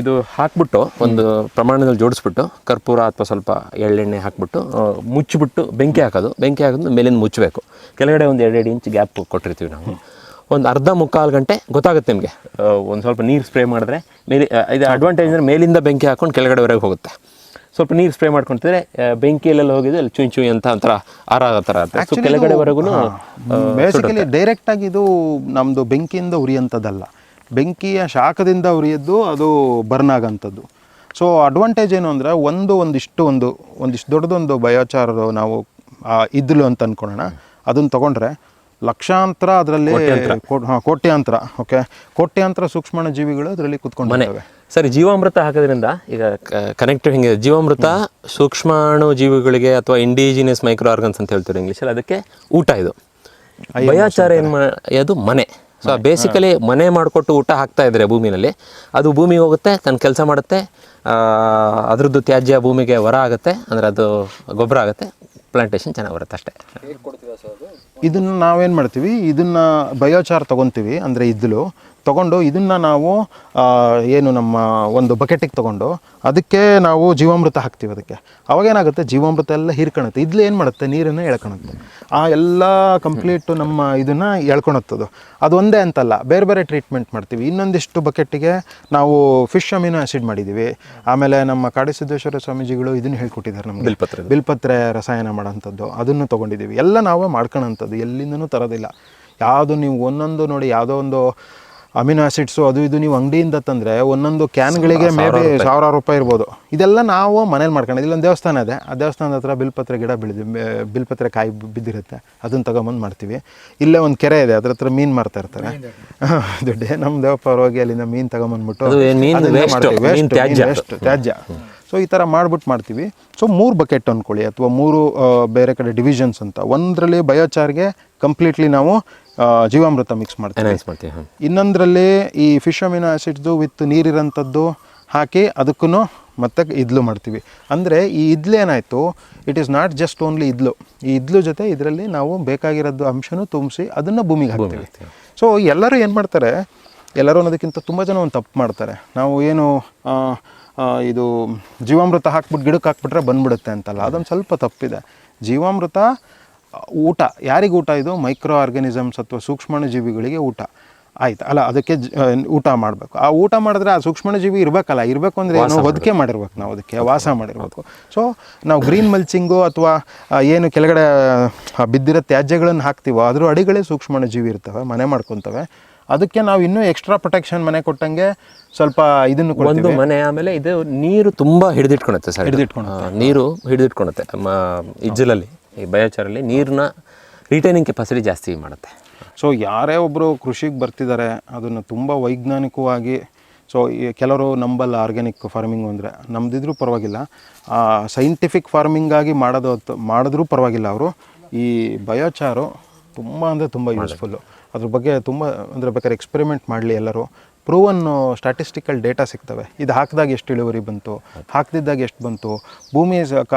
B: ಇದು ಹಾಕ್ಬಿಟ್ಟು ಒಂದು ಪ್ರಮಾಣದಲ್ಲಿ ಜೋಡಿಸ್ಬಿಟ್ಟು ಕರ್ಪೂರ ಅಥವಾ ಸ್ವಲ್ಪ ಎಳ್ಳೆಣ್ಣೆ ಹಾಕ್ಬಿಟ್ಟು ಮುಚ್ಚಿಬಿಟ್ಟು ಬೆಂಕಿ ಹಾಕೋದು ಮೇಲಿಂದ ಮುಚ್ಚಬೇಕು. ಕೆಳಗಡೆ ಒಂದು 2 ಇಂಚ್ ಗ್ಯಾಪ್ ಕೊಟ್ಟಿರ್ತೀವಿ ನಾವು. ಒಂದು ಅರ್ಧ-ಮುಕ್ಕಾಲು ಗಂಟೆ ಗೊತ್ತಾಗುತ್ತೆ ನಿಮಗೆ. ಒಂದು ಸ್ವಲ್ಪ ನೀರು ಸ್ಪ್ರೇ ಮಾಡಿದ್ರೆ ಮೇಲೆ ಇದು ಅಡ್ವಾಂಟೇಜ್ ಅಂದರೆ ಮೇಲಿಂದ ಬೆಂಕಿ ಹಾಕ್ಕೊಂಡು ಕೆಳಗಡೆವರೆಗೆ ಹೋಗುತ್ತೆ. ಸ್ವಲ್ಪ ನೀರು ಸ್ಪ್ರೇ ಮಾಡ್ಕೊಳ್ತಿದ್ರೆ ಬೆಂಕಿಯಲ್ಲೆಲ್ಲ ಹೋಗಿದ್ದು ಅಲ್ಲಿ ಚುಂಚು ಅಂತ ಒಂಥರ ಆರಾಗೋ ಥರ ಆಗುತ್ತೆ. ಕೆಳಗಡೆವರೆಗೂ
A: ಬೇಸಿಕಲಿ ಡೈರೆಕ್ಟಾಗಿ ಇದು ನಮ್ಮದು ಬೆಂಕಿಯಿಂದ ಉರಿಯಂಥದ್ದಲ್ಲ, ಬೆಂಕಿಯ ಶಾಖದಿಂದ ಉರಿಯದ್ದು ಅದು ಬರ್ನ್ ಆಗೋಂಥದ್ದು. ಸೊ ಅಡ್ವಾಂಟೇಜ್ ಏನು ಅಂದರೆ ಒಂದಿಷ್ಟು ದೊಡ್ಡದೊಂದು ಬಯೋಚಾರ್ ನಾವು ಇದ್ಲು ಅಂತ ಅಂದ್ಕೊಳ್ಳೋಣ. ಅದನ್ನು ತೊಗೊಂಡ್ರೆ ಲಕ್ಷಾಂತರ, ಅದರಲ್ಲಿ ಕೋಟ್ಯಾಂತರ ಸೂಕ್ಷ್ಮಾಣು ಜೀವಿಗಳು ಅದರಲ್ಲಿ ಕುತ್ಕೊಂಡಿರ್ತವೆ.
B: ಸರಿ, ಜೀವಾಮೃತ ಹಾಕೋದ್ರಿಂದ ಈಗ ಕನೆಕ್ಟಿವ್ ಹಿಂಗೆ ಜೀವಾಮೃತ ಸೂಕ್ಷ್ಮಾಣು ಜೀವಿಗಳಿಗೆ ಅಥವಾ ಇಂಡಿಜಿನಿಯಸ್ ಮೈಕ್ರೋ ಆರ್ಗನ್ಸ್ ಅಂತ ಹೇಳ್ತಾರೆ ಇಂಗ್ಲೀಷಲ್ಲಿ, ಅದಕ್ಕೆ ಊಟ. ಇದು ಬಯೋಚಾರ ಅದು ಮನೆ. ಸೊ ಬೇಸಿಕಲಿ ಮನೆ ಮಾಡಿಕೊಟ್ಟು ಊಟ ಹಾಕ್ತಾ ಇದ್ರೆ ಭೂಮಿನಲ್ಲಿ, ಅದು ಭೂಮಿಗೆ ಹೋಗುತ್ತೆ, ತನ್ನ ಕೆಲಸ ಮಾಡುತ್ತೆ, ಅದರದ್ದು ತ್ಯಾಜ್ಯ ಭೂಮಿಗೆ ಹೊರ ಆಗುತ್ತೆ, ಅಂದರೆ ಅದು ಗೊಬ್ಬರ ಆಗುತ್ತೆ, ಪ್ಲಾಂಟೇಶನ್ ಚೆನ್ನಾಗಿ ಬರುತ್ತೆ ಅಷ್ಟೇ.
A: ಇದನ್ನು ನಾವೇನು ಮಾಡ್ತೀವಿ, ಇದನ್ನು ಬಯೋಚಾರ್ ತೊಗೊತೀವಿ, ಅಂದರೆ ಇದ್ಲು ತೊಗೊಂಡು ಇದನ್ನು ನಾವು ಏನು ನಮ್ಮ ಒಂದು ಬಕೆಟಿಗೆ ತೊಗೊಂಡು ಅದಕ್ಕೆ ನಾವು ಜೀವಾಮೃತ ಹಾಕ್ತೀವಿ. ಅದಕ್ಕೆ ಅವಾಗೇನಾಗುತ್ತೆ, ಜೀವಾಮೃತ ಎಲ್ಲ ಹೀರ್ಕೊಳುತ್ತೆ. ಇದ್ಲು ಏನು ಮಾಡುತ್ತೆ, ನೀರನ್ನು ಎಳ್ಕೊಳುತ್ತೆ. ಆ ಎಲ್ಲ ಕಂಪ್ಲೀಟು ನಮ್ಮ ಇದನ್ನು ಎಳ್ಕೊಳುತ್ತದು. ಅದು ಒಂದೇ ಅಂತಲ್ಲ, ಬೇರೆ ಬೇರೆ ಟ್ರೀಟ್ಮೆಂಟ್ ಮಾಡ್ತೀವಿ. ಇನ್ನೊಂದಿಷ್ಟು ಬಕೆಟ್ಟಿಗೆ ನಾವು ಫಿಶ್ ಅಮಿನೋ ಆ್ಯಸಿಡ್ ಮಾಡಿದ್ದೀವಿ. ಆಮೇಲೆ ನಮ್ಮ ಕಾಡಿಸಿದ್ದೇಶ್ವರ ಸ್ವಾಮೀಜಿಗಳು ಇದನ್ನು ಹೇಳ್ಕೊಟ್ಟಿದ್ದಾರೆ ನಮಗೆ, ಬಿಲ್ಪತ್ರೆ ರಸಾಯನ ಮಾಡೋಂಥದ್ದು, ಅದನ್ನು ತೊಗೊಂಡಿದ್ದೀವಿ. ಎಲ್ಲ ನಾವೇ ಮಾಡ್ಕೊಳೋಂಥದ್ದು, ಎಲ್ಲಿಂದನೂ ತರೋದಿಲ್ಲ. ಯಾವುದು ನೀವು ಒಂದೊಂದು ನೋಡಿ, ಯಾವುದೋ ಒಂದು ಅಮಿನೋ ಆ್ಯಸಿಡ್ಸು ಅದು ಇದು ನೀವು ಅಂಗಡಿಯಿಂದ ತಂದರೆ ಒಂದೊಂದು ಕ್ಯಾನ್ಗಳಿಗೆ ಮೇ ಬಿ 1000 ರೂಪಾಯಿ ಇರ್ಬೋದು. ಇದೆಲ್ಲ ನಾವು ಮನೇಲಿ ಮಾಡ್ಕೊಂಡು, ಇಲ್ಲೊಂದು ದೇವಸ್ಥಾನ ಇದೆ, ಆ ದೇವಸ್ಥಾನದ ಹತ್ರ ಬಿಲ್ಪತ್ರೆ ಗಿಡ ಬಿಲ್ಪತ್ರೆ ಕಾಯಿ ಬಿದ್ದಿರುತ್ತೆ, ಅದನ್ನು ತಗೊಂಬಂದು ಮಾಡ್ತೀವಿ. ಇಲ್ಲೇ ಒಂದು ಕೆರೆ ಇದೆ, ಅದ್ರ ಹತ್ರ ಮೀನು ಮಾರ್ತಾ ಇರ್ತಾರೆ ದುಡ್ಡೆ. ನಮ್ಮ ದೇವಪ್ಪ ಅವ್ರು ಹೋಗಿ ಅಲ್ಲಿಂದ ಮೀನು ತಗೊಂಬಂದ್ಬಿಟ್ಟು ವೇಸ್ಟ್ ತ್ಯಾಜ್ಯ. ಸೊ ಈ ಥರ ಮಾಡ್ತೀವಿ. ಸೊ 3 ಬಕೆಟ್ ಅಂದ್ಕೊಳ್ಳಿ, ಅಥವಾ 3 ಬೇರೆ ಕಡೆ ಡಿವಿಷನ್ಸ್ ಅಂತ. ಒಂದರಲ್ಲಿ ಬಯೋಚಾರ್ಗೆ ಕಂಪ್ಲೀಟ್ಲಿ ನಾವು ಜೀವಾಮೃತ ಮಿಕ್ಸ್ ಮಾಡ್ತೀವಿ. ಇನ್ನೊಂದರಲ್ಲಿ ಈ ಫಿಶ್ ಅಮಿನೋ ಆ್ಯಸಿಡ್ದು ವಿತ್ ನೀರಿರೋಂಥದ್ದು ಹಾಕಿ ಅದಕ್ಕೂ ಮತ್ತೆ ಇದ್ಲು ಮಾಡ್ತೀವಿ. ಅಂದರೆ ಈ ಇದ್ಲು ಏನಾಯಿತು, it is not just only ಇದ್ಲು. ಈ ಇದ್ಲು ಜೊತೆ ಇದರಲ್ಲಿ ನಾವು ಬೇಕಾಗಿರೋದು ಅಂಶನೂ ತುಂಬಿಸಿ ಅದನ್ನು ಭೂಮಿಗೆ ಹಾಕ್ತೀವಿ. ಸೊ ಎಲ್ಲರೂ ಏನು ಮಾಡ್ತಾರೆ, ಎಲ್ಲರೂ ಅನ್ನೋದಕ್ಕಿಂತ ತುಂಬ ಜನ ಒಂದು ತಪ್ಪು ಮಾಡ್ತಾರೆ. ನಾವು ಏನು ಇದು ಜೀವಾಮೃತ ಹಾಕ್ಬಿಟ್ಟು ಗಿಡಕ್ಕೆ ಹಾಕ್ಬಿಟ್ರೆ ಬಂದ್ಬಿಡುತ್ತೆ ಅಂತಲ್ಲ, ಅದೊಂದು ಸ್ವಲ್ಪ ತಪ್ಪಿದೆ. ಜೀವಾಮೃತ ಊಟ ಯಾರಿಗೆ ಊಟ, ಇದು ಮೈಕ್ರೋ ಆರ್ಗಾನಿಸಮ್ಸ್ ಅಥವಾ ಸೂಕ್ಷ್ಮಾಣುಜೀವಿಗಳಿಗೆ ಊಟ ಆಯ್ತು ಅಲ್ಲ, ಅದಕ್ಕೆ ಊಟ ಮಾಡಬೇಕು. ಆ ಊಟ ಮಾಡಿದ್ರೆ ಆ ಸೂಕ್ಷ್ಮಾಣುಜೀವಿ ಇರಬೇಕಲ್ಲ, ಇರಬೇಕು ಅಂದರೆ ಏನು ಹೊದಿಕೆ ಮಾಡಿರ್ಬೇಕು, ನಾವು ಅದಕ್ಕೆ ವಾಸ ಮಾಡಿರ್ಬೇಕು. ಸೊ ನಾವು ಗ್ರೀನ್ ಮಲ್ಚಿಂಗು ಅಥವಾ ಏನು ಕೆಳಗಡೆ ಬಿದ್ದಿರೋ ತ್ಯಾಜ್ಯಗಳನ್ನು ಹಾಕ್ತೀವೋ ಅದ್ರ ಅಡಿಗಳೇ ಸೂಕ್ಷ್ಮಾಣುಜೀವಿ ಇರ್ತವೆ, ಮನೆ ಮಾಡ್ಕೊತವೆ. ಅದಕ್ಕೆ ನಾವು ಇನ್ನೂ ಎಕ್ಸ್ಟ್ರಾ ಪ್ರೊಟೆಕ್ಷನ್ ಮನೆ ಕೊಟ್ಟಂಗೆ ಸ್ವಲ್ಪ ಇದನ್ನು
B: ಒಂದು ಮನೆ. ಆಮೇಲೆ ಇದು ನೀರು ತುಂಬ ಹಿಡಿದಿಟ್ಕೊಳುತ್ತೆ ಸರ್, ನೀರು ಹಿಡಿದಿಟ್ಕೊಳುತ್ತೆ. ಇಜ್ಜಲಲ್ಲಿ ಈ ಬಯೋಚಾರಲ್ಲಿ ನೀರನ್ನ ರಿಟೈನಿಂಗ್ ಕೆಪಾಸಿಟಿ ಜಾಸ್ತಿ ಮಾಡುತ್ತೆ.
A: ಸೊ ಯಾರೇ ಒಬ್ಬರು ಕೃಷಿಗೆ ಬರ್ತಿದ್ದಾರೆ ಅದನ್ನು ತುಂಬ ವೈಜ್ಞಾನಿಕವಾಗಿ, ಸೊ ಕೆಲವರು ನಂಬಲ್ಲ ಆರ್ಗ್ಯಾನಿಕ್ ಫಾರ್ಮಿಂಗ್ ಅಂದರೆ, ನಮ್ಮದಿದ್ರೂ ಪರವಾಗಿಲ್ಲ, ಸೈಂಟಿಫಿಕ್ ಫಾರ್ಮಿಂಗಾಗಿ ಮಾಡಿದ್ರೂ ಪರವಾಗಿಲ್ಲ. ಅವರು ಈ ಬಯೋಚಾರು ತುಂಬ ಅಂದರೆ ತುಂಬ ಯೂಸ್ಫುಲ್ಲು. ಅದ್ರ ಬಗ್ಗೆ ತುಂಬ ಅಂದರೆ ಬೇಕಾದ್ರೆ ಎಕ್ಸ್ಪೆರಿಮೆಂಟ್ ಮಾಡಲಿ ಎಲ್ಲರೂ. ಪ್ರೂವನ್ ಸ್ಟ್ಯಾಟಿಸ್ಟಿಕಲ್ ಡೇಟಾ ಸಿಗ್ತವೆ. ಇದು ಹಾಕಿದಾಗ ಎಷ್ಟು ಇಳುವರಿ ಬಂತು, ಹಾಕ್ದಿದ್ದಾಗ ಎಷ್ಟು ಬಂತು, ಭೂಮಿ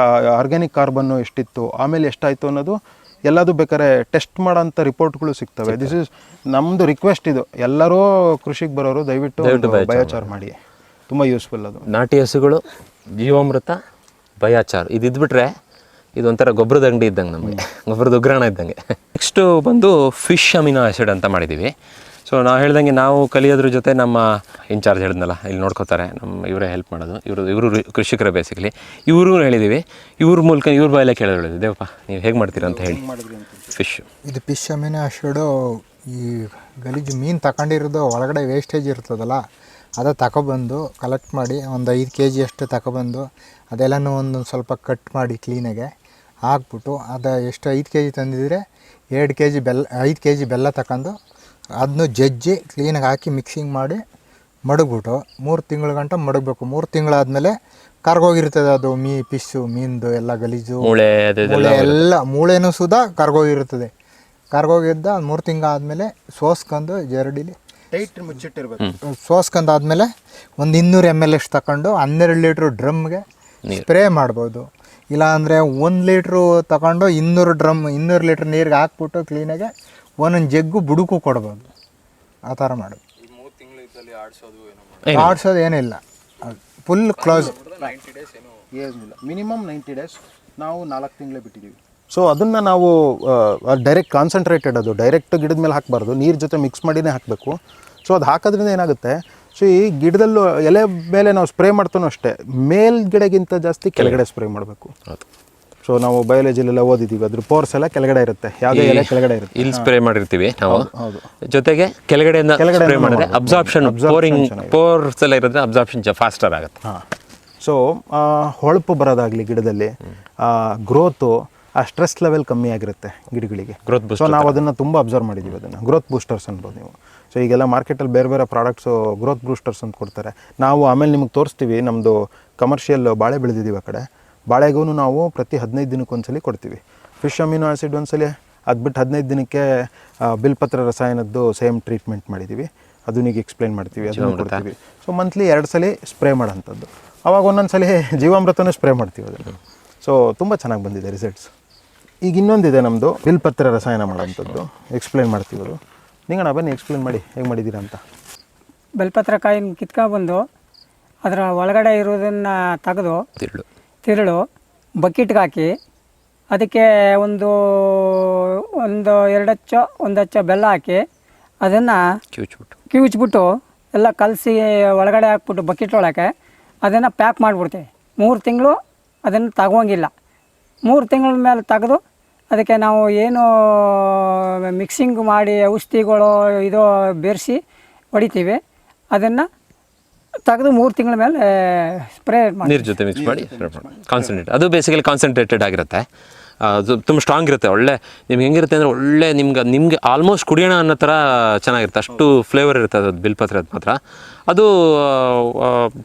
A: ಆರ್ಗ್ಯಾನಿಕ್ ಕಾರ್ಬನ್ನು ಎಷ್ಟಿತ್ತು, ಆಮೇಲೆ ಎಷ್ಟಾಯಿತು ಅನ್ನೋದು ಎಲ್ಲದು ಬೇಕಾದ್ರೆ ಟೆಸ್ಟ್ ಮಾಡೋಂಥ ರಿಪೋರ್ಟ್ಗಳು ಸಿಗ್ತವೆ. ದಿಸ್ ಇಸ್ ನಮ್ಮದು ರಿಕ್ವೆಸ್ಟ್. ಇದು ಎಲ್ಲರೂ ಕೃಷಿಗೆ ಬರೋರು ದಯವಿಟ್ಟು ಬಯೋಚಾರ್ ಮಾಡಿ, ತುಂಬ ಯೂಸ್ಫುಲ್. ಅದು
B: ನಾಟಿ ಹಸುಗಳು, ಜೀವಾಮೃತ, ಬಯೋಚಾರ್ ಇದಿದ್ಬಿಟ್ರೆ ಇದೊಂಥರ ಗೊಬ್ಬರದ ಅಂಗಡಿ ಇದ್ದಂಗೆ, ನಮಗೆ ಗೊಬ್ಬರದ ಉಗ್ರಾಣ ಇದ್ದಂಗೆ. ನೆಕ್ಸ್ಟು ಬಂದು ಫಿಶ್ ಅಮಿನೋ ಆ್ಯಸಿಡ್ ಅಂತ ಮಾಡಿದ್ದೀವಿ. ಸೊ ನಾವು ಹೇಳ್ದಂಗೆ ನಾವು ಕಲಿಯೋದ್ರ ಜೊತೆ ನಮ್ಮ ಇನ್ಚಾರ್ಜ್ ಹೇಳಿದ್ನಲ್ಲ, ಇಲ್ಲಿ ನೋಡ್ಕೋತಾರೆ, ಇವರೇ ಹೆಲ್ಪ್ ಮಾಡೋದು. ಇವರು ಕೃಷಿಕರೇ ಬೇಸಿಕಲಿ. ಇವರು ಹೇಳಿದ್ದೀವಿ, ಇವ್ರ ಮೂಲಕ ಇವ್ರ ಬಾಯಲ್ಲೇ ಕೇಳಿದ್ರು, ದೇವಪ್ಪ ನೀವು ಹೇಗೆ ಮಾಡ್ತೀರಾ ಅಂತ ಹೇಳಿ. ಫಿಶ್
C: ಇದು ಫಿಶ್ ಅಮಿನೋ ಆ್ಯಸಿಡು ಈ ಗಲೀಜು ಮೀನು ತಗೊಂಡಿರೋದು ಒಳಗಡೆ ವೇಸ್ಟೇಜ್ ಇರ್ತದಲ್ಲ, ಅದು ತಗೊಬಂದು ಕಲೆಕ್ಟ್ ಮಾಡಿ ಒಂದು 5 kg ಅಷ್ಟು ತಗೊಬಂದು ಅದೆಲ್ಲನೂ ಒಂದು ಸ್ವಲ್ಪ ಕಟ್ ಮಾಡಿ ಕ್ಲೀನಾಗೆ ಹಾಕ್ಬಿಟ್ಟು, ಅದು ಎಷ್ಟು 5 kg ತಂದಿದ್ರೆ 2 kg ಬೆಲ್ಲ, 5 kg ಬೆಲ್ಲ ತಗೊಂಡು ಅದನ್ನು ಜಜ್ಜಿ ಕ್ಲೀನಾಗಿ ಹಾಕಿ ಮಿಕ್ಸಿಂಗ್ ಮಾಡಿ ಮಡಗ್ಬಿಟ್ಟು 3 ತಿಂಗಳ ಗಂಟ ಮಡಗಬೇಕು. 3 ತಿಂಗಳಾದಮೇಲೆ ಕರ್ಗೋಗಿರ್ತದೆ ಅದು ಫಿಶ್ಶು, ಮೀನ್ದು ಎಲ್ಲ ಗಲೀಜು, ಮೂಳೆ ಎಲ್ಲ ಮೂಳೆನೂ ಸುದಾ ಕರ್ಗೋಗಿರ್ತದೆ. ಕರ್ಗೋಗಿದ್ದ 3 ತಿಂಗಳಾದಮೇಲೆ ಸೋಸ್ಕೊಂಡು ಜರಡಿಲಿ
A: ಟೈಟ್ ಮುಚ್ಚಿಟ್ಟಿರ್ಬೇಕು.
C: ಸೋಸ್ಕೊಂಡಾದ್ಮೇಲೆ ಒಂದು 200 ml ಅಷ್ಟು ತಗೊಂಡು 12 ಲೀಟ್ರ್ ಡ್ರಮ್ಗೆ ಸ್ಪ್ರೇ ಮಾಡ್ಬೋದು. ಇಲ್ಲಾಂದರೆ 1 ಲೀಟ್ರು ತಗೊಂಡು 200 ಲೀಟ್ರ್ ನೀರಿಗೆ ಹಾಕ್ಬಿಟ್ಟು ಕ್ಲೀನಾಗೆ ಒಂದೊಂದು ಜಗ್ಗು ಬುಡುಕು ಕೊಡ್ಬೋದು. ಆ ಥರ ಮಾಡೋದು. ಆಡ್ಸೋದು ಏನಿಲ್ಲ, ಫುಲ್ ಕ್ಲೋಸ್.
A: ಮಿನಿಮಮ್ 90 ಡೇಸ್, ನಾವು 4 ತಿಂಗಳೇ ಬಿಟ್ಟಿದ್ದೀವಿ. ಸೊ ಅದನ್ನು ನಾವು ಡೈರೆಕ್ಟ್ ಕಾನ್ಸಂಟ್ರೇಟೆಡ್, ಅದು ಡೈರೆಕ್ಟ್ ಗಿಡದ ಮೇಲೆ ಹಾಕಬಾರ್ದು, ನೀರು ಜೊತೆ ಮಿಕ್ಸ್ ಮಾಡಿನೇ ಹಾಕಬೇಕು. ಸೊ ಅದು ಹಾಕೋದ್ರಿಂದ ಏನಾಗುತ್ತೆ, ಸೊ ಈ ಗಿಡದಲ್ಲೂ ಎಲೆ ಮೇಲೆ ನಾವು ಸ್ಪ್ರೇ ಮಾಡ್ತಾನೋ ಅಷ್ಟೇ, ಮೇಲ್ಗಡೆಗಿಂತ ಜಾಸ್ತಿ ಕೆಳಗಡೆ ಸ್ಪ್ರೇ ಮಾಡಬೇಕು. ಸೊ ನಾವು ಬಯಾಲಜಿಲೆಲ್ಲ ಓದಿದ್ದೀವಿ, ಅದ್ರ ಪೋರ್ಸ್ ಎಲ್ಲ ಕೆಳಗಡೆ ಇರುತ್ತೆ, ಯಾವುದೇ ಎಲೆ ಕೆಳಗಡೆ ಇರುತ್ತೆ.
B: ಇಲ್ಲಿ ಸ್ಪ್ರೇ ಮಾಡಿರ್ತೀವಿ ನಾವು, ಜೊತೆಗೆ ಕೆಳಗಡೆಯಿಂದ ಸ್ಪ್ರೇ ಮಾಡಿದ್ರೆ ಅಬ್ಸಾರ್ಪ್ಷನ್, ಪೋರ್ಸ್ ಎಲ್ಲ ಇರೋದ್ರೆ ಅಬ್ಸಾರ್ಪ್ಷನ್ ಫಾಸ್ಟರ್ ಆಗುತ್ತೆ.
A: ಹಾಂ. ಸೊ ಹೊಳಪು ಬರೋದಾಗಲಿ ಗಿಡದಲ್ಲಿ, ಗ್ರೋತು, ಆ ಸ್ಟ್ರೆಸ್ ಲೆವೆಲ್ ಕಮ್ಮಿ ಆಗಿರುತ್ತೆ ಗಿಡಗಳಿಗೆ.
B: ಗ್ರೋತ್ ಬೂಸ್ಟ್.
A: ಸೊ ನಾವು ಅದನ್ನು ತುಂಬ ಅಬ್ಸರ್ವ್ ಮಾಡಿದ್ದೀವಿ, ಅದನ್ನು ಗ್ರೋತ್ ಬೂಸ್ಟರ್ಸ್ ಅನ್ಬೋದು ನೀವು. ಸೊ ಈಗೆಲ್ಲ ಮಾರ್ಕೆಟಲ್ಲಿ ಬೇರೆ ಬೇರೆ ಪ್ರಾಡಕ್ಟ್ಸು ಗ್ರೋತ್ ಬೂಸ್ಟರ್ಸ್ ಅಂತ ಕೊಡ್ತಾರೆ. ನಾವು ಆಮೇಲೆ ನಿಮಗೆ ತೋರಿಸ್ತೀವಿ, ನಮ್ಮದು ಕಮರ್ಷಿಯಲ್ ಬಾಳೆ ಬೆಳೆದಿದ್ದೀವಿ ಆ ಕಡೆ. ಬಾಳೆಗೂ ನಾವು ಪ್ರತಿ 15 ದಿನಕ್ಕೊಂದ್ಸಲಿ ಕೊಡ್ತೀವಿ. ಫಿಶ್ ಅಮಿನೋ ಆ್ಯಸಿಡ್ ಒಂದ್ಸಲಿ ಅದು ಬಿಟ್ಟು 15 ದಿನಕ್ಕೆ ಬಿಲ್ಪತ್ರ ರಸಾಯನದ್ದು ಸೇಮ್ ಟ್ರೀಟ್ಮೆಂಟ್ ಮಾಡಿದ್ದೀವಿ, ಅದನ್ನೀಗ ಎಕ್ಸ್ಪ್ಲೈನ್ ಮಾಡ್ತೀವಿ, ಅದನ್ನು ಕೊಡ್ತೀವಿ. ಸೊ ಮಂತ್ಲಿ 2 ಸಲ ಸ್ಪ್ರೇ ಮಾಡೋಂಥದ್ದು. ಅವಾಗ ಒಂದೊಂದು ಸಲ ಜೀವಾಮೃತನೂ ಸ್ಪ್ರೇ ಮಾಡ್ತೀವಿ ಅದನ್ನು. ಸೊ ತುಂಬ ಚೆನ್ನಾಗಿ ಬಂದಿದೆ ರಿಸಲ್ಟ್ಸ್. ಈಗ ಇನ್ನೊಂದಿದೆ ನಮ್ಮದು ಬಿಲ್ಪತ್ರ ರಸಾಯನ ಮಾಡೋಂಥದ್ದು, ಎಕ್ಸ್ಪ್ಲೇನ್ ಮಾಡ್ತೀವಿ ಅದು. ನಿಂಗಣ್ಣ ಬನ್ನಿ ಎಕ್ಸ್ಪ್ಲೇನ್ ಮಾಡಿ ಹೇಗೆ ಮಾಡಿದ್ದೀರಾ ಅಂತ.
D: ಬೆಲ್ಪತ್ರ ಕಾಯಿನ ಕಿತ್ಕೊಬಂದು ಅದರ ಒಳಗಡೆ ಇರೋದನ್ನು ತೆಗೆದು ತಿರುಳು ಬಕೆಟ್ಗೆ ಹಾಕಿ ಅದಕ್ಕೆ ಒಂದು 2 ಅಚ್ಚ 1 ಅಚ್ಚ ಬೆಲ್ಲ ಹಾಕಿ ಅದನ್ನು ಕಿವುಚ್ಬಿಟ್ಟು ಎಲ್ಲ ಕಲಸಿ ಒಳಗಡೆ ಹಾಕ್ಬಿಟ್ಟು ಬಕೆಟ್ ಒಳಗೆ ಅದನ್ನು ಪ್ಯಾಕ್ ಮಾಡಿಬಿಡ್ತೀವಿ. 3 ತಿಂಗಳು ಅದನ್ನು ತಗೋಂಗಿಲ್ಲ. 3 ತಿಂಗಳ ಮೇಲೆ ತೆಗೆದು ಅದಕ್ಕೆ ನಾವು ಏನು ಮಿಕ್ಸಿಂಗ್ ಮಾಡಿ ಔಷಧಿಗಳು ಇದು ಬೆರೆಸಿ ಹೊಡಿತೀವಿ. ಅದನ್ನು ತೆಗೆದು 3 ತಿಂಗಳ ಮೇಲೆ ಸ್ಪ್ರೇ ಮಾಡಿ
B: ನೀರು ಜೊತೆ ಮಿಕ್ಸ್ ಮಾಡಿ ಕಾನ್ಸಂಟ್ರೇಟ್. ಅದು ಬೇಸಿಕಲಿ ಕಾನ್ಸಂಟ್ರೇಟೆಡ್ ಆಗಿರುತ್ತೆ. ಅದು ತುಂಬ ಸ್ಟ್ರಾಂಗ್ ಇರುತ್ತೆ. ಒಳ್ಳೆ ನಿಮ್ಗೆ ಹೆಂಗಿರುತ್ತೆ ಅಂದರೆ ಒಳ್ಳೆ ನಿಮಗೆ ಆಲ್ಮೋಸ್ಟ್ ಕುಡಿಯೋಣ ಅನ್ನೋ ಥರ ಚೆನ್ನಾಗಿರುತ್ತೆ. ಅಷ್ಟು ಫ್ಲೇವರ್ ಇರುತ್ತೆ ಅದು ಬಿಲ್ಪತ್ರ ಮಾತ್ರ. ಅದು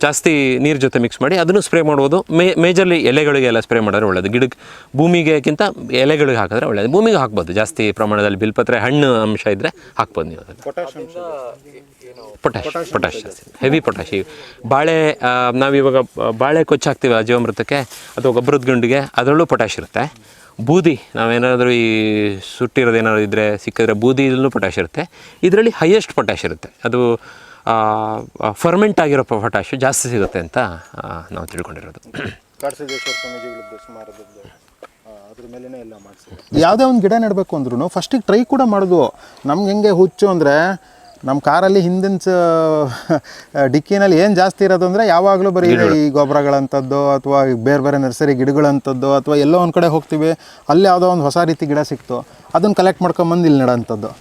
B: ಜಾಸ್ತಿ ನೀರು ಜೊತೆ ಮಿಕ್ಸ್ ಮಾಡಿ ಅದನ್ನು ಸ್ಪ್ರೇ ಮಾಡ್ಬೋದು. ಮೇಜರ್ಲಿ ಎಲೆಗಳಿಗೆಲ್ಲ ಸ್ಪ್ರೇ ಮಾಡಿದ್ರೆ ಒಳ್ಳೆಯದು. ಗಿಡಕ್ಕೆ ಭೂಮಿಗೆಗಿಂತ ಎಲೆಗಳಿಗೆ ಹಾಕಿದ್ರೆ ಒಳ್ಳೆಯದು. ಭೂಮಿಗೆ ಹಾಕ್ಬೋದು ಜಾಸ್ತಿ ಪ್ರಮಾಣದಲ್ಲಿ ಬಿಲ್ಪತ್ರೆ ಹಣ್ಣು ಅಂಶ ಇದ್ದರೆ ಹಾಕ್ಬೋದು ನೀವು ಅದನ್ನು. Potash heavy potash. ಬಾಳೆ ನಾವಿವಾಗ ಬಾಳೆ ಕೊಚ್ಚು ಹಾಕ್ತೀವಿ ಆ ಜೀವಾಮೃತಕ್ಕೆ ಅಥವಾ ಗೊಬ್ಬರದ ಗುಂಡಿಗೆ, ಅದರಲ್ಲೂ ಪೊಟ್ಯಾಶ್ ಇರುತ್ತೆ. ಬೂದಿ ನಾವೇನಾದರೂ ಈ ಸುಟ್ಟಿರೋದು ಏನಾದ್ರು ಇದ್ದರೆ ಸಿಕ್ಕಿದ್ರೆ ಬೂದಿಯಲ್ಲೂ ಪೊಟ್ಯಾಶ್ ಇರುತ್ತೆ. ಇದರಲ್ಲಿ ಹೈಯೆಸ್ಟ್ ಪೊಟ್ಯಾಶ್ ಇರುತ್ತೆ. ಅದು ಫರ್ಮೆಂಟ್ ಆಗಿರೋ ಪೊಟ್ಯಾಶ್ ಜಾಸ್ತಿ ಸಿಗುತ್ತೆ ಅಂತ ನಾವು ತಿಳ್ಕೊಂಡಿರೋದು.
A: ಯಾವುದೇ ಒಂದು ಗಿಡ ನೆಡಬೇಕು ಅಂದ್ರೂ ಫಸ್ಟಿಗೆ ಟ್ರೈ ಕೂಡ ಮಾಡೋದು. ನಮ್ಗೆ ಹೆಂಗೆ ಹುಚ್ಚು ಅಂದರೆ ನಮ್ಮ ಕಾರಲ್ಲಿ ಹಿಂದಿನ ಡಿಕ್ಕಿನಲ್ಲಿ ಏನು ಜಾಸ್ತಿ ಇರೋದು ಅಂದರೆ ಯಾವಾಗಲೂ ಬರೀ ಈ ಗೊಬ್ಬರಗಳಂಥದ್ದು ಅಥವಾ ಬೇರೆ ಬೇರೆ ನರ್ಸರಿ ಗಿಡಗಳಂಥದ್ದು ಅಥವಾ ಎಲ್ಲೋ ಒಂದು ಕಡೆ ಹೋಗ್ತೀವಿ, ಅಲ್ಲಿ ಯಾವುದೋ ಒಂದು ಹೊಸ ರೀತಿ ಗಿಡ ಸಿಕ್ತು, ಅದನ್ನು ಕಲೆಕ್ಟ್ ಮಾಡ್ಕೊಂಬಂದು ಇಲ್ಲಿ ನೆಡೋಂಥದ್ದು.